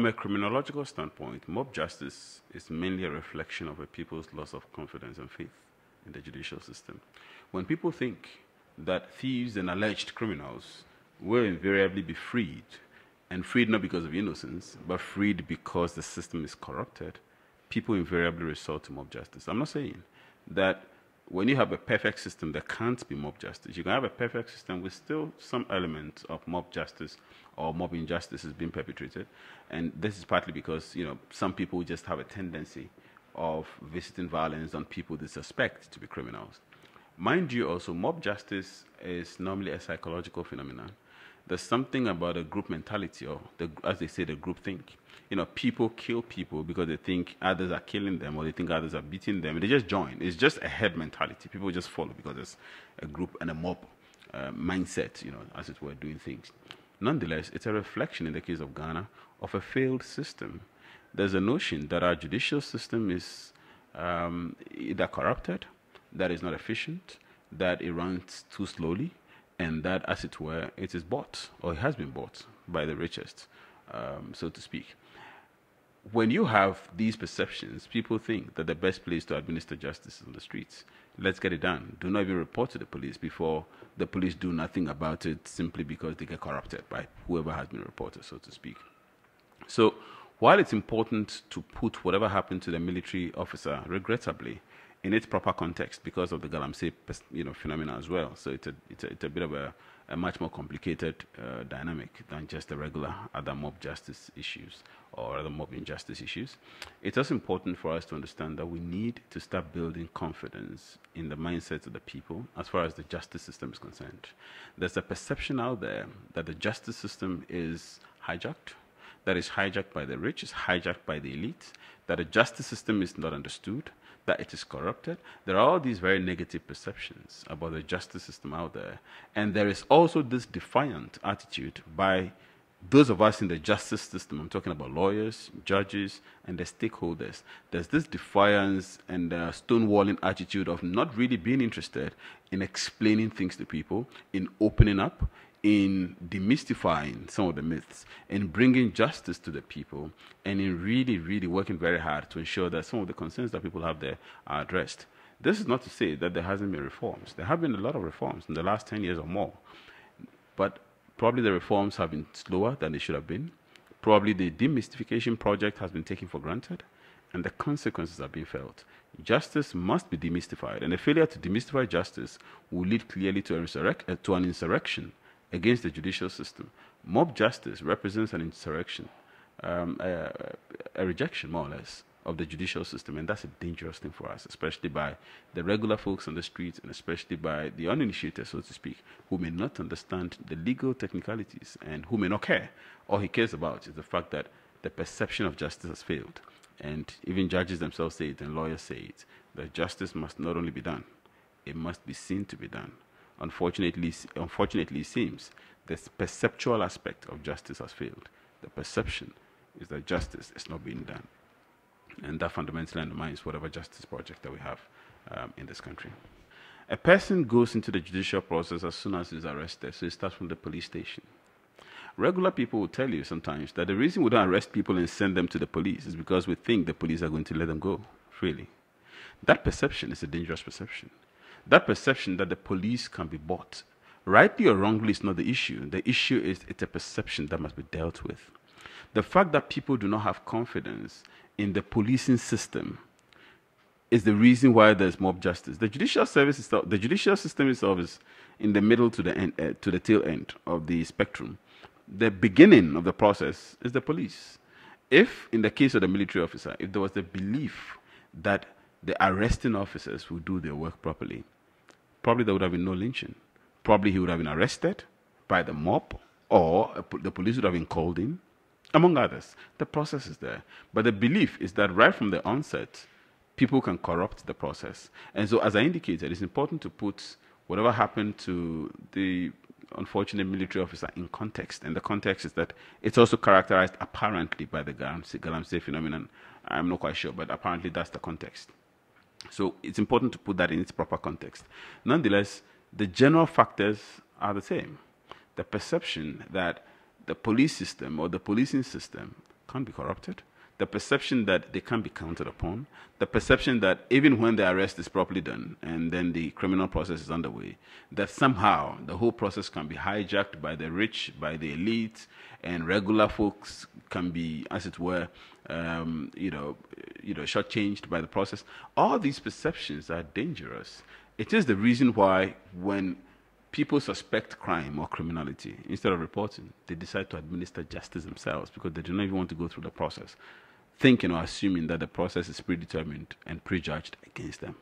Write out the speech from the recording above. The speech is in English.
From a criminological standpoint, mob justice is mainly a reflection of a people's loss of confidence and faith in the judicial system. When people think that thieves and alleged criminals will invariably be freed, and freed not because of innocence, but freed because the system is corrupted, people invariably resort to mob justice. I'm not saying that when you have a perfect system, there can't be mob justice. You can have a perfect system with still some element of mob justice or mob injustice is being perpetrated. And this is partly because, some people just have a tendency of visiting violence on people they suspect to be criminals. Mind you also, mob justice is normally a psychological phenomenon. There's something about a group mentality, or as they say, the group think. People kill people because they think others are killing them, or they think others are beating them. They just join. It's just a head mentality. People just follow because there's a group and a mob mindset, as it were, doing things. Nonetheless, it's a reflection, in the case of Ghana, of a failed system. There's a notion that our judicial system is either corrupted, that is not efficient, that it runs too slowly, and that, as it were, it is bought, or it has been bought by the richest, so to speak. When you have these perceptions, people think that the best place to administer justice is on the streets. Let's get it done. Do not even report to the police before the police do nothing about it, simply because they get corrupted by whoever has been reported, so to speak. So while it's important to put whatever happened to the military officer, regrettably, in its proper context, because of the Galamsey, phenomena as well. So it's a bit of a much more complicated dynamic than just the regular other mob justice issues or other mob injustice issues. It's also important for us to understand that we need to start building confidence in the mindsets of the people as far as the justice system is concerned. There's a perception out there that the justice system is hijacked, that is hijacked by the rich, is hijacked by the elite, that the justice system is not understood, that it is corrupted. There are all these very negative perceptions about the justice system out there. And there is also this defiant attitude by those of us in the justice system. I'm talking about lawyers, judges, and the stakeholders. There's this defiance and stonewalling attitude of not really being interested in explaining things to people, in opening up, in demystifying some of the myths, in bringing justice to the people, and in really, really working very hard to ensure that some of the concerns that people have there are addressed. This is not to say that there hasn't been reforms. There have been a lot of reforms in the last 10 years or more, but probably the reforms have been slower than they should have been. Probably the demystification project has been taken for granted, and the consequences are being felt. Justice must be demystified, and a failure to demystify justice will lead clearly to an insurrection against the judicial system. Mob justice represents an insurrection, a rejection, more or less, of the judicial system, and that's a dangerous thing for us, especially by the regular folks on the streets, and especially by the uninitiated, so to speak, who may not understand the legal technicalities and who may not care. All he cares about is the fact that the perception of justice has failed. And even judges themselves say it, and lawyers say it, that justice must not only be done, it must be seen to be done. Unfortunately, it seems the perceptual aspect of justice has failed. The perception is that justice is not being done. And that fundamentally undermines whatever justice project that we have in this country. A person goes into the judicial process as soon as he's arrested, so it starts from the police station. Regular people will tell you sometimes that the reason we don't arrest people and send them to the police is because we think the police are going to let them go freely. That perception is a dangerous perception. That perception that the police can be bought, rightly or wrongly, is not the issue. The issue is it's a perception that must be dealt with. The fact that people do not have confidence in the policing system is the reason why there's mob justice. The judicial service itself, the judicial system itself is in the middle to the end, to the tail end of the spectrum. The beginning of the process is the police. If, in the case of the military officer, if there was the belief that the arresting officers would do their work properly, probably there would have been no lynching. Probably he would have been arrested by the mob, or the police would have been called in, among others. The process is there. But the belief is that right from the onset, people can corrupt the process. And so, as I indicated, it's important to put whatever happened to the unfortunate military officer in context. And the context is that it's also characterized apparently by the Galamsey phenomenon. I'm not quite sure, but apparently that's the context. So it's important to put that in its proper context. Nonetheless, the general factors are the same. The perception that the police system or the policing system can't be corrupted, the perception that they can't be counted upon, the perception that even when the arrest is properly done and then the criminal process is underway, that somehow the whole process can be hijacked by the rich, by the elite, and regular folks can be, as it were, shortchanged by the process. All these perceptions are dangerous. It is the reason why when people suspect crime or criminality, instead of reporting, they decide to administer justice themselves because they do not even want to go through the process, thinking or assuming that the process is predetermined and prejudged against them.